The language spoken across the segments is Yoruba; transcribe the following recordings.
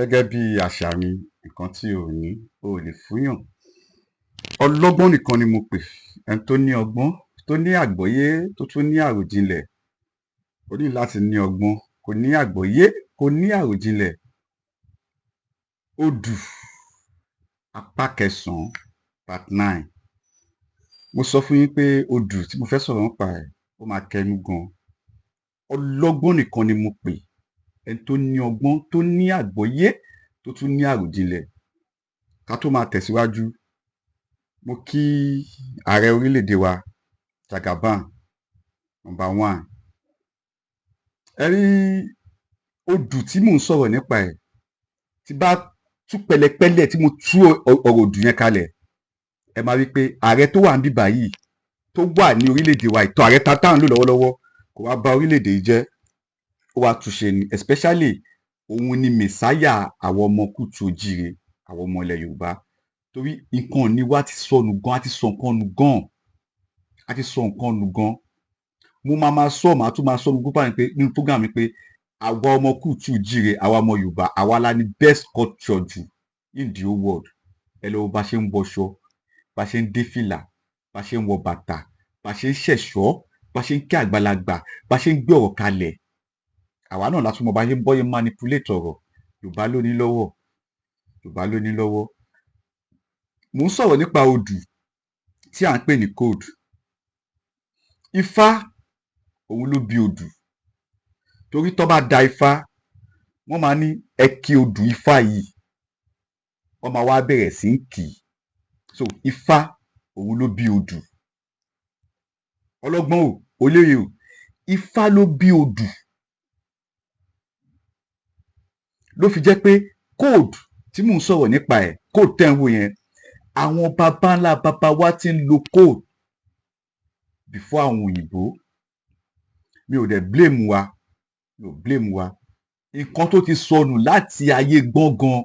Gẹ́gẹ́ bí àṣà mi, nǹkan tí o ní o ò lè fúnyàn. Ọlọ́gbọ́n nìkan ni mo pè, ẹni tó ní ọgbọ́n, tó ní àgbọ́yé, tó tún ní àròjinlẹ̀. O ní láti ní ọgbọ́n, kó ní àgbọ́yé, kó ní àròjinlẹ̀. Odù apá kẹsàn-án part 9. Mo sọ fún yín pé odù tí mo fẹ́ sọ̀rọ̀ nípa ẹ̀ ó máa kẹnu gan. Ọlọ́gbọ́n nìkan ni mo pè, ẹni tó ní ọgbọ́n, tó ní àgbọ́yé, tó tún ní àròjinlẹ̀. Ká tó máa tẹ̀síwájú, mo kí ààrẹ orílẹ̀-èdè wa Jagaban #1. Ẹ rí odù tí mò ń sọ̀rọ̀ nípa ẹ̀, tí bá tú pẹ̀lẹ́pẹ̀lẹ́ tí mo tú ọ̀rọ̀ odù yẹn kalẹ̀, ẹ máa rí i pé ààrẹ tó wà níbí báyìí, tó wà ní orílẹ̀-èdè wa, ìtàn ààrẹ tá à ń lò lọ́wọ́lọ́wọ́, kò wá bà orílẹ̀-èdè yìí jẹ́, ó wá túnṣe ni, especially òun ni mẹ̀sáyà àwọn ọmọ kùtù òjíire, àwọn ọmọ ilẹ̀ Yorùbá. Torí nǹkan ní wa ti sọnù gan, a ti sọ nǹkan nù gan, a ti sọ nǹkan nù gan. Mo máa sọ, màá tún máa sọ nínú program mi pé àwa ọmọ kùtù òjíire, àwa ọmọ Yorùbá, àwa la ní best culture jù in the whole world. Ẹ lọ wo bá ṣe ń wọṣọ, bá ṣe ń dé fìlà, bá ṣe ń wọ bàtà, bá ṣe ń ṣẹ̀ṣọ́, bá ṣe ń kí àgbàlagbà, bá ṣe ń gbé ọ̀rọ̀ kalẹ̀. Àwa náà la tún mọ bá ṣe ń bọ́yé manipulate ọ̀rọ̀. Yorùbá ló ní lọ́wọ́, Yorùbá ló ní lọ́wọ́. Mò ń sọ̀rọ̀ nípa odù tí à ń pè ní code. Ifá òun ló bí odù. Torí tó bá da Ifá, wọ́n máa ní ẹ kí odù Ifá yìí, wọ́n máa wá bẹ̀rẹ̀ sí í kì í. So Ifá òun ló bí odù. Ọlọ́gbọ́n o, olóye o, Ifá ló bí odù. Ló fi jẹ́ pé code tí mò ń sọ̀rọ̀ nípa ẹ̀, code tẹ́ ń wò yẹn, àwọn baba ńlá baba wa ti ń lo code before àwọn òyìnbó. Mi ò dẹ̀ blame wa, mi ò blame wa. Nǹkan tó ti sọnù láti ayé gbọ́ngàn,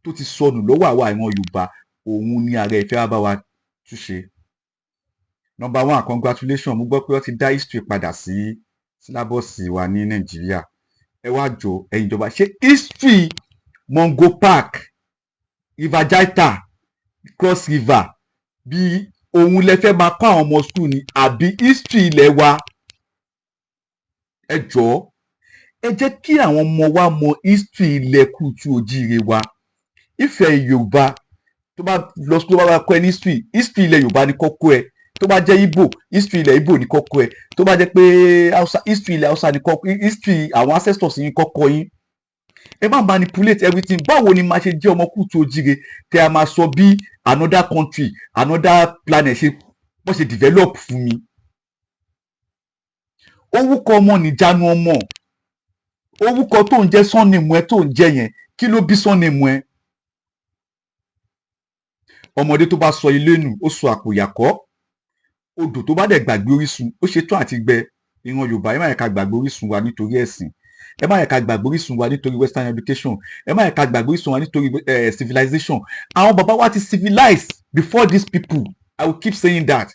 tó ti sọnù lọ́wọ́ àwa ìran Yorùbá, òun ni ààrẹ ìfẹ́ wá bá wa túnṣe. #1, congratulations, mo gbọ́ pé wọ́n ti dá history padà sí sílábọ̀sì wa ní Nàìjíríà. Ẹ wá jọ ẹ̀yin ìjọba, ṣé history Mongo Park, River Delta, Cross River, bí òun lẹ fẹ́ máa kọ́ àwọn ọmọ school ni, àbí history ilẹ̀ wa? Ẹ jọ̀ọ́, ẹ jẹ́ kí àwọn ọmọ wa mọ history ilẹ̀ kùtù òjíire wa. Ìfẹ́ Yorùbá tó bá lọ sí tó bá kọ́ ẹ ní history ilẹ̀ Yorùbá ni kọ́kọ́ ẹ. Tó bá jẹ́ Igbo, history ilẹ̀ Igbo ni kọ́kọ́ ẹ. Tó bá jẹ́ pé Hausa, history ilẹ̀ Hausa ni kọ́kọ́, history àwọn ancestors yín kọ́kọ́ yín. Ẹ má manipulate everything. Báwo ni máa ṣe jẹ́ ọmọ kùtù òjíire tẹ́ a máa sọ bí another country, another planet ṣe wọ́n ṣe develop fún mi? Orúkọ ọmọ nìjánu ọmọ. Orúkọ tó ń jẹ́ surname ẹ tó ń jẹ́ yẹn, kí ló bí surname ẹ? Ọmọdé tó bá sọ ilé nù, ó sọ àpòyàkọ́. Odò tó bá dẹ̀ gbàgbé orísun, ó ṣetán àti gbẹ. Ìran Yorùbá, ẹ má yẹ ká gbàgbé orísun wa nítorí ẹ̀sìn. Ẹ má yẹ ká gbàgbé orísun wa nítorí western education. Ẹ má yẹ ká gbàgbé orísun wa nítorí civilization. Àwọn bàbá wa ti civilize before these people. I will keep saying that.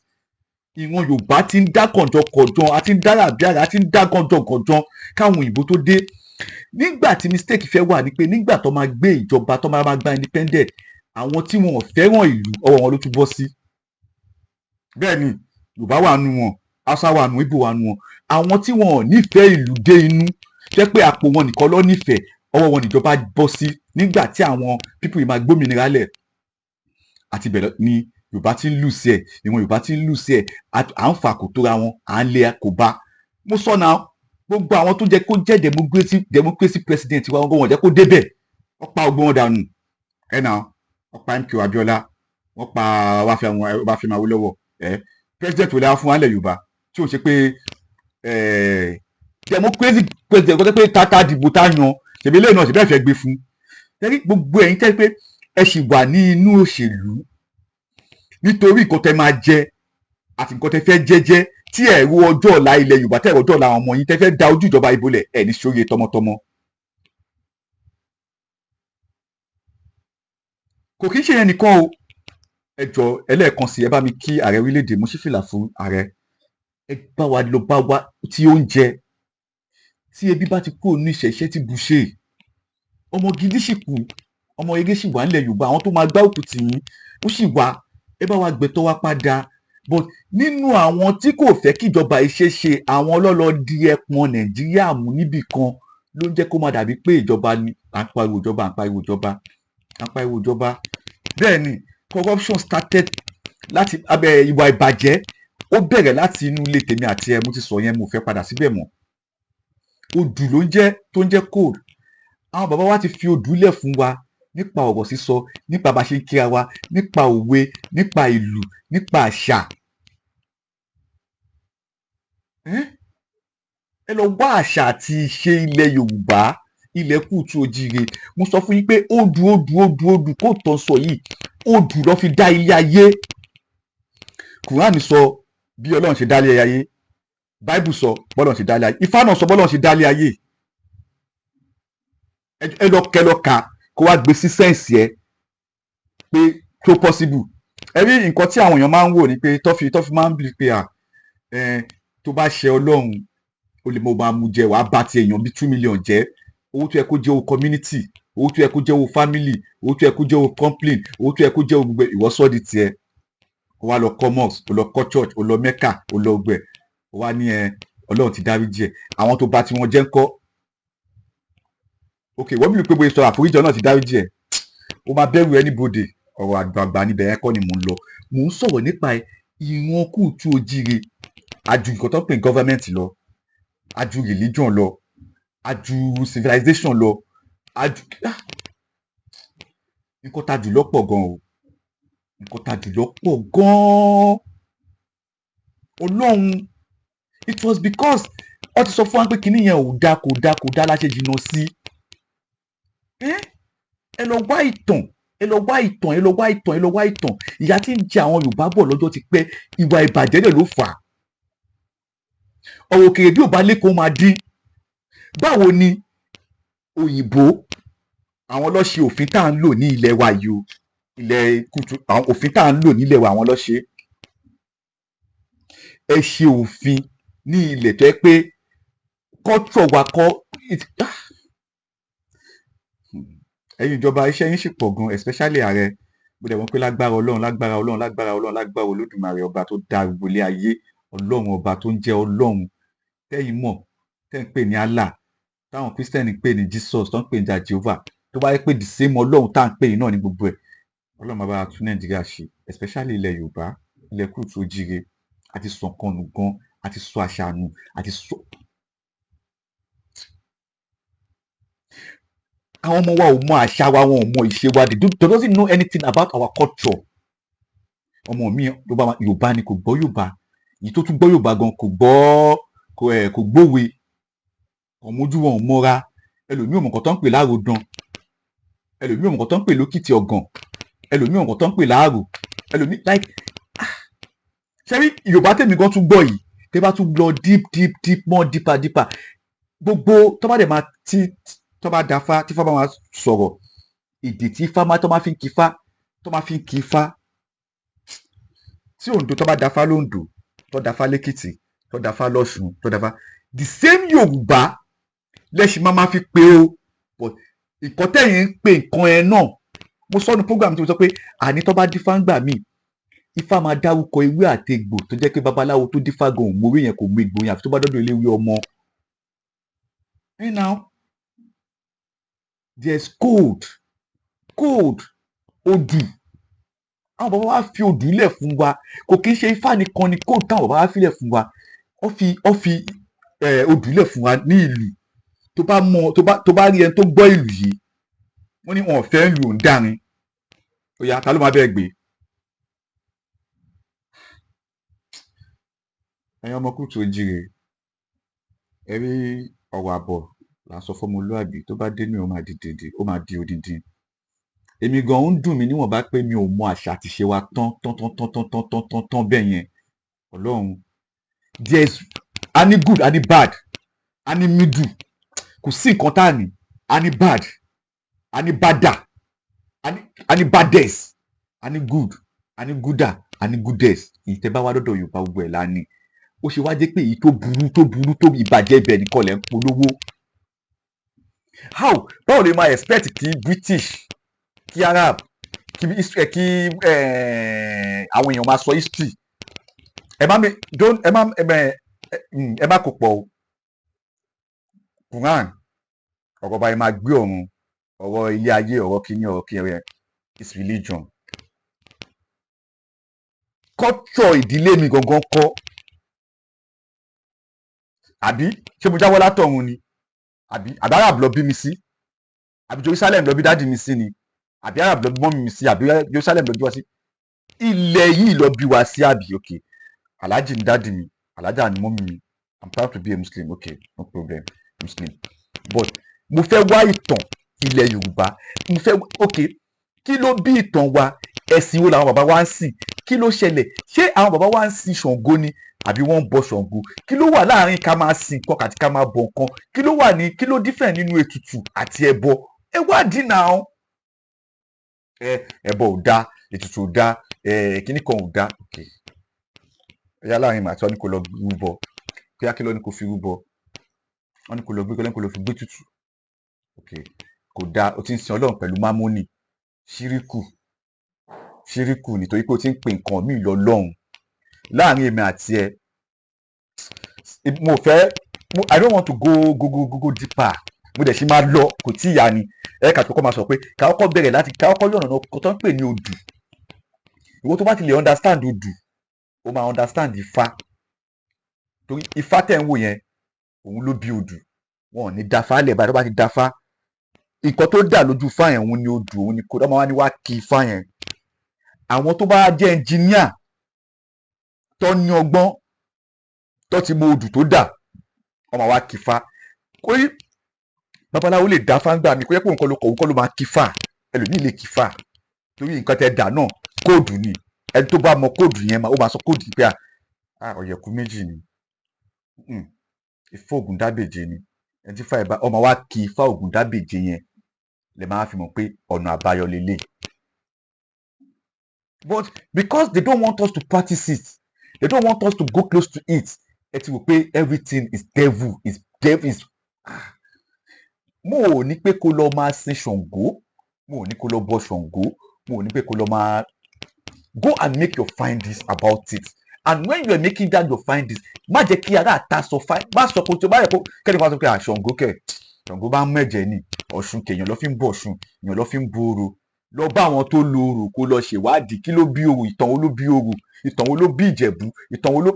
Ìran Yorùbá ti ń dá kànjọkànjọ, a ti ń dá ràbíàrà, a ti ń dá kànjọkànjọ káwọn òyìnbó tó dé. Nígbà tí mistake fẹ́ wà ní pé nígbà tó máa gbé ìjọba, tó máa gba independent, àwọn tí wọn ò fẹ́ràn ìlú, ọwọ́ wọn ló tún bọ́ sí. Bẹ́ẹ̀ ni, Yorùbá wà nù wọn, Hausa wà nù, Igbo wà nù wọn. Àwọn tí wọn ò nífẹ̀ẹ́ ìlú dé inú, jẹ́ pé àpò wọn nìkan ló nífẹ̀ẹ́, ọwọ́ wọn níjọba bọ́ sí. Nígbà tí àwọn people yìí máa gbómìnira lẹ̀, àti bẹ̀rẹ̀ ni Yorùbá ti ń lù sí ẹ̀, ìwọ̀n Yorùbá ti ń lù sí ẹ̀, à ń fa kò tóra wọn, à ń lé kò bá. Mo sọ náà, gbogbo àwọn tó jẹ́ kó jẹ́ democracy president wa, wọn jẹ́ kó débẹ̀, wọ́n pa ogbó wọn dànù. Ẹ náà, wọ́n pa MK Abiola, wọ́n pa Ọbáfẹ́mi Awólọ́wọ̀. President wò lè wá fún wa nílẹ̀ Yorùbá tí ò ṣe pé democracy president kò tẹ́ pé tata dìbò tá yan, ṣèbí lẹ́yìn náà ṣe bẹ́ẹ̀ fẹ́ gbé fún. Gbogbo ẹ̀yin tẹ́ pé ẹ sì wà ní inú òṣèlú nítorí nǹkan tẹ́ máa jẹ àti nǹkan tẹ́ fẹ́ jẹ́jẹ́, tí ẹ ro ọjọ́ ọ̀la ilẹ̀ Yorùbá, tẹ́ ẹ ro ọjọ́ ọ̀la àwọn ọmọ yín, tẹ́ fẹ́ da ojú ìjọba ìbolẹ̀, ẹ̀ ní sórí tọmọtọmọ. Kò kí ń ṣe yẹn nìkan o. Ẹ jọ ẹlẹ́ẹ̀kan sí, ẹ bá mi kí ààrẹ orílẹ̀-èdè, mo ṣí fìlà fún ààrẹ. Ẹ bá wa lọ bá wa tí oúnjẹ, tí ebi bá ti kúrò ní ìṣẹ́, iṣẹ́ ti bù ṣe. ọmọ gidi sì kù, ọmọ eré sì wà nílẹ̀ Yorùbá, àwọn tó máa gbá òkú tì yín ó sì wà, ẹ bá wa gbẹ̀tọ́ wa padà. But nínú àwọn tí kò fẹ́ kíjọba ìṣeṣe, àwọn ọlọ́lọ́ di ẹpọn Nàìjíríà mú níbì kan ló ń jẹ́ kó máa dàbí pé ìjọba ni à ń pariwo ìjọba, à ń pariwo ìjọba, à ń pariwo ìjọba. Bẹ́ẹ̀ ni corruption started láti abẹ́ ìwà ìbàjẹ́, ó bẹ̀rẹ̀ láti inú ilé tèmi àti ẹ, mo ti sọ yẹn, mo fẹ́ padà síbẹ̀ mọ́. Odù ló ń jẹ́ tó ń jẹ́ code. Àwọn bàbá wa ti fi odù lẹ̀ fún wa nípa ọ̀rọ̀ sísọ, nípa bá a ṣe ń kíra wa, nípa òwe, nípa ìlù, nípa àṣà. Ẹ lọ wá àṣà àti ìṣe ilẹ̀ Yorùbá, ilẹ̀ Kúùtù Òjìrè. Mo sọ fún yín pé odù kò tán sọ yìí, odù ló fi dá ilé ayé. Kùránì sọ bí Ọlọ́run ṣe dá ilé ayé, Báíbù sọ bọ́lọ́run ṣe dá ilé ayé, Ifá náà sọ bọ́lọ́run ṣe dá ilé ayé. Ẹ lọ kà kó wá gbé sí sẹ́ǹsì ẹ pé tó possible. Ẹ rí nǹkan tí àwọn èèyàn máa ń wò ni pé tó fi máa ń bìlì pé tó bá ṣe Ọlọ́run o lè mọ máa mú jẹ, wàá bá ti èèyàn bíi 2 million jẹ́, owó tó yẹ kó jẹ́ owó community, owó tó yẹ kó jẹ́ owó family, owó tó yẹ kó jẹ́ owó complain, owó tó yẹ kó jẹ́ owó gbogbo ìwọ sọ́ di tiẹ̀. Ó wá lọ kọ́ mosque, ó lọ kọ́ church, ó lọ Mecca, ó lọ gbẹ, ó wá ní Ọlọ́run ti dáríjì ẹ̀. Àwọn tó bá tí wọ́n jẹ́ ń kọ́, ok wọ́n bí pé bóyá sọ àforíjì Ọlọ́run ti dáríjì ẹ̀, ó máa bẹ̀rù anybody. Ọ̀rọ̀ àgbààgbà níbẹ̀ yẹn kọ́ ni mò ń lọ. Mò ń sọ̀rọ̀ nípa ìran Kúùtù Òjìrè, àjù nǹkan tó ń pè ní government lọ, àjù religion lọ, àjù civilization lọ, àjù nǹkan tá jù lọ́pọ̀ gan o, nǹkan tá jù lọ́pọ̀ gan. Ọlọ́run, it was because wọ́n ti sọ fún wa pé kinní yẹn ò dáa, kò dáa láṣẹ jìnnà sí. Ẹ lọ wá ìtàn, ẹ lọ wá ìtàn. Ìyà tí ń jẹ àwọn Yorùbá bọ̀ lọ́jọ́ ti pẹ́, ìwà ìbàjẹ́ dẹ̀ ló fà á. Ọ̀rọ̀ òkèèrè bí ò bá lẹ́kọ̀ọ́ máa dín. Báwo ni òyìnbó, àwọn ló ṣe òfin tá à ń lò ní ilẹ̀ wa yìí o, ilẹ̀ Kúùtù, àwọn òfin tá à ń lò nílẹ̀ wa àwọn ló ṣe. Ẹ ṣe òfin ní ilẹ̀ tó yẹ pé culture wa kọ́. Ẹ̀yin ìjọba iṣẹ́ yín sì pọ̀ gan, especially ààrẹ. Mo dẹ̀ mọ̀ pé lágbára Ọlọ́run Olódùmarè ọba tó dá gbogbo ilé ayé, Ọlọ́run ọba tó ń jẹ́ Ọlọ́run tẹ́yin mọ̀, tẹ́ ń pè ní Allah, táwọn Kírísítẹ́nì ń pè ní Jesus, tó ń pè ní Jehovah, tó bá yẹ pé the same Ọlọ́run tá à ń pè yín náà ní gbogbo ẹ̀. Ọlọ́run máa bá wa tún Nàìjíríà ṣe, especially ilẹ̀ Yorùbá, ilẹ̀ Kúùtù Òjìrè. Àti sọ nǹkan nù gan, àti sọ àṣà nù, àti sọ. Àwọn ọmọ wa ò mọ àṣà wa, wọn ò mọ ìṣe wa, they doesn't know anything about our culture. Ọmọ mi ló bá Yorùbá ni kò gbọ́ Yorùbá, èyí tó tún gbọ́ Yorùbá gan kò gbówe, ọmọjú wọn ò mọ́ra. Ẹlòmíì ò mọ̀ nǹkan tó ń pè láàrọ̀dàn, ẹlòmíì ò mọ̀ nǹkan tó ń pè lókìtì ọ̀gàn, ẹlòmíì ò mọ̀ nǹkan tó ń pè láàrò, ẹlòmíì like ṣẹ́rí Yorùbá tèmi gan tún gbọ́ yìí, tẹ́ bá tún lọ deep more deeper, gbogbo tó bá dẹ̀ máa tó bá dáfá, tí Ifá bá máa sọ̀rọ̀, èdè tí Ifá máa tó máa fi ń kí Ifá, tí Oǹdó tó bá dáfá lóǹdó, tó dáfá lẹ́kìtì, tó dáfá lọ́ṣun, tó dáfá the same Yorùbá lẹ́sìn máa fi pé o, but nǹkan tẹ̀yìn ń pè nǹkan ẹ náà. Mo sọ ní program tí mo sọ pé àní tó bá dífá ń gbà míì, Ifá máa dárúkọ ewé àti egbò tó jẹ́ pé babaláwo tó dífá gan òun mórí yẹn kò mú egbò yẹn àfi tó bá dọ́dọ̀ eléwé ọmọ. Now there's code odù. Àwọn bàbá wa fi odù lẹ̀ fún wa, kò kí ń ṣe Ifá nìkan ni code táwọn bàbá wa fi lẹ̀ fún wa. Ó fi odù lẹ̀ fún wa ní ìlú. Tó bá rí ẹni tó gbọ́ ìlú yìí, wọ́n ní wọn ò fẹ́ ìlú òǹdarin. Ó yá, ta ló máa bẹ́ẹ̀ gbé? Ẹ̀yin ọmọ Kúùtù Òjìrè, ẹ rí ọ̀rọ̀ àbọ̀ là ń sọ fọ́mọlúàbí, tó bá dé ní ó máa di odindi. Èmi gan ń dùn mí níwọ̀n bá pé mi ò mọ àṣà àti ìṣe wa tán bẹ́ẹ̀ yẹn. Ọlọ́run, a ní good, a ní bad, a ní middle, kò sí nǹkan tá à ní. A ní bad, a ní badder, a ní baddest, a ní good, a ní gooder, a ní goodest. Ìtẹ́ bá wá dọ́dọ̀ Yorùbá gbogbo ẹ̀ la ní. Ó ṣe wá jẹ́ pé èyí tó burú tó ìbàjẹ́ ibẹ̀ nìkan lẹ̀ ń polówó. báwo lè máa expect kí British, kí Arab, kí àwọn èèyàn máa sọ history. ẹ má kó pọ̀ o. Quran ọ̀rọ̀ báyìí máa gbé ọ̀run, ọ̀rọ̀ ilé ayé, ọ̀rọ̀ kíní is religion. Culture ìdílé mi gangan kọ́, àbí ṣé mo jáwọ́ látọ̀run ni, àbí Arab ló bí mi sí, àbí Jerusalem ló bí dáàdì mi sí ni, àbí Arab ló bí mọ́mì mi sí, àbí Jerusalem ló bí wá sí. Ilẹ̀ yìí ló bí wá sí, àbí okay. Alhaji ni dáàdì mi, Alhaja ni mọ́mì mi. I'm proud to be a Muslim, okay, no problem, Muslim. But mo fẹ́ wá ìtàn ilẹ̀ Yorùbá, mo fẹ́ okay, kí ló bí ìtàn wa? Ẹ̀sìn wo làwọn bàbá wa ń sìn? Kí ló ṣẹlẹ̀? Ṣé àwọn bàbá wa ń sìn Ṣàngó ni àbí wọ́n ń bọ Ṣàngó? Kí ló wà láàrin ká máa sìn nǹkan àti ká máa bọ nǹkan? Kí ló different nínú ètùtù àti ẹbọ? Ẹ wádìí náà. Ẹbọ ò dáa, ètùtù ò dáa, kíní kan ò dáa. Okay. Ẹyà láàrin màá tí wọ́n ní kó lọ rúbọ, bóyá kí ló ní kó fi rúbọ? Wọ́n ní kó lọ gbé, kí ló ní kó lọ fi gbé tutù? Okay. Kò dáa, o ti ń sin Ọlọ́run pẹ̀lú mámónì, ṣíríkù nítorí pé o ti ń pè nǹkan míì lọ́lọ́run. Láàrin èmi àti ẹ, I don't want to go deeper. Mo dẹ̀ ṣe máa lọ, kò tí ì yá ni. Kà tó kọ́ máa sọ pé ká kọ́kọ́ bẹ̀rẹ̀ láti ká kọ́kọ́ yọ̀nà náà tó ń pè ní odù. Ìwọ tó bá ti lè understand odù, o máa understand Ifá. Torí Ifá tẹ̀ ń wò yẹn, òun ló bí odù. Wọn ò ní dáfá lẹ̀ báyìí, tó bá ti dáfá, nǹkan tó dà lójú Ifá yẹn, òun ni odù, òun ni kó dá máa wá ní wá kí Ifá yẹn. Àwọn tó bá jẹ́ ẹnjìníà tó ní ọgbọ́n tó ti mọ odù tó dà, wọ́n máa wá kí Ifá. Kórí babaláwo lè dáfá ńgbà mi, kó yẹ pé òun kọ́ ló máa kí Ifá, ẹlòmíì lè kí Ifá. Torí nǹkan tẹ́ dà náà kóòdù ni, ẹni tó bá mọ kóòdù yẹn ó máa sọ kóòdù pé ọ̀yẹ̀kú méjì ni, Ifá Ògúndábèje ni, ẹni tí Ifá ẹ̀ bá ọmọ wa kí Ifá Ògúndábèje yẹn lè máa fi mọ̀ pé ọ̀nà àbáyọ lélẹ̀. But because they don't want us to practice it, they don't want us to go close to it, ẹ ti wò pé everything is devil. Mo ò ní pé kó lọ máa sin Ṣàngó, mo ò ní kó lọ bọ Ṣàngó, mo ò ní pé kó lọ máa go and make your findings about it. And when you are making that your findings, má jẹ́ kí ara àta sọ má sọ kó tó bá yẹ kó kẹ́ni wá sọ pé Ṣàngó kẹ̀, Ṣàngó bá ń mẹ̀jẹ̀ ni, Ọ̀ṣun kẹ̀, èèyàn ló fi ń bọ̀ Ọ̀ṣun, èèyàn ló fi ń bo oro. Lọ bá àwọn tó lo orò kó lọ ṣèwádìí kí ló bí orò, ìtàn wo ló bí orò, ìtàn wo ló bí Ìjẹ̀bú, ìtàn wo ló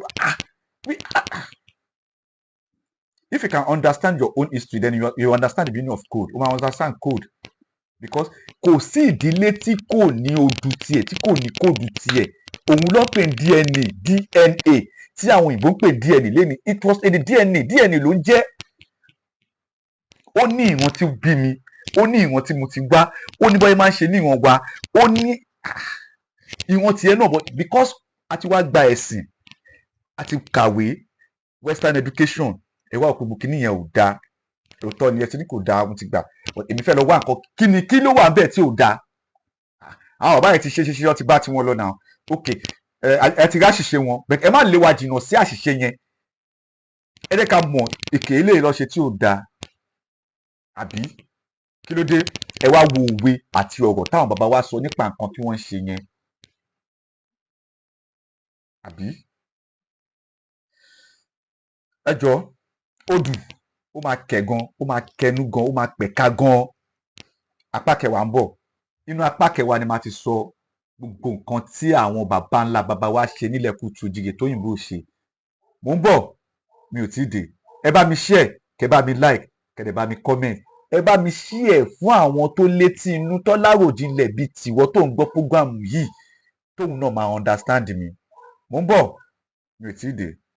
If you can understand your own history, then you understand the meaning of code. O máa understand code. Because kò sí ìdílé tí kò ní odù tiẹ̀, tí kò ní kóòdù tiẹ̀. Òun ló pè ní DNA tí àwọn òyìnbó ń pè DNA lẹ́ni. It was in the DNA ló ń jẹ́. Ó ní ìran tí ó bí mi, ó ní ìran tí mo ti wá, ó ní bọ́yá máa ń ṣe ní ìran wa, ó ní ìran tiẹ̀ náà, but because a ti wá gba ẹ̀sìn, a ti kàwé Western education, ẹ wá òkú kìíní yẹn ò dáa. Òótọ́ ni ẹ ti ní kò dáa, mo ti gbà, èmi fẹ́ lọ wá nǹkan kí ló wà bẹ́ẹ̀ tí ò dáa. Àwọn bàbá yẹn ti ṣe wọ́n ti bá tiwọn lọ náà. Okay, ẹ ti rí àṣìṣe wọn, ẹ má lé wa jìnnà sí àṣìṣe yẹn. Ẹ jẹ́ ká mọ̀ èké eléyìí lọ ṣe tí ò dáa, àbí kí ló dé? Ẹ wá wo òwe àti ọ̀rọ̀ táwọn bàbá wa sọ nípa nǹkan tí wọ́n ń ṣe yẹn, àbí? Ẹ jọ̀ọ́, odù ó máa kẹ̀ gan, ó máa kẹnu gan, ó máa pẹ̀ka gan. Apá kẹwàá ń bọ̀. Nínú apá kẹwàá ni màá ti sọ gbogbo nǹkan tí àwọn bàbá ńlá bàbá wa ṣe nílẹ̀ Kútù Òjìrè tóyìnbó ṣe. Mò ń bọ̀, mi ò tíì dé. Ẹ bá mi share, kẹ bá mi like, kẹ dẹ̀ bá mi comment. Ẹ bá mi share fún àwọn tó létí inú tó láròjinlẹ̀ bíi tìwọ tó ń gbọ́ prógámù yìí, tóun náà máa understand mi. Mò ń bọ̀, mi ò tíì dé.